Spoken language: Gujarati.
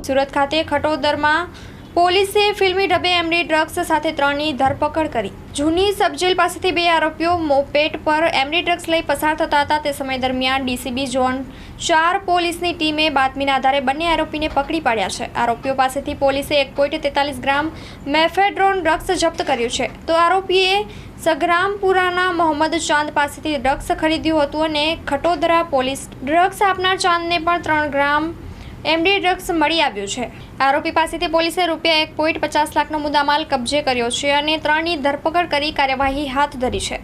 સુરત ખાતે ખટોદરમાં પોલીસે ફિલ્મી ઢબે એમડી ડ્રગ્સ સાથે 3ની ધરપકડ કરી। જૂની સબજેલ પાસેથી 2 આરોપીઓ મોપેડ પર એમડી ડ્રગ્સ લઈ પસાર થતા હતા। તે સમય દરમિયાન ડીસીબી ઝોન 4 પોલીસની ટીમે બાતમીના આધારે બંને આરોપીને પકડી પાડ્યા છે। આરોપીઓ પાસેથી પોલીસે 1.43 ગ્રામ મેફેડ્રોન ડ્રગ્સ જપ્ત કર્યું છે। તો આરોપીએ સગ્રામપુરાના મોહમ્મદ ચાંદ પાસેથી ડ્રગ્સ ખરીદ્યું હતું અને ખટોદરા પોલીસ ડ્રગ્સ આપનાર ચાંદને પણ 3 ગ્રામ એમડી ડ્રગ્સ મળી આવ્યું છે। આરોપી પાસેથી પોલીસે રૂપિયા 1.50 લાખનો મુદ્દામાલ કબજે કર્યો છે અને 3ની ધરપકડ કરી કાર્યવાહી હાથ ધરી છે।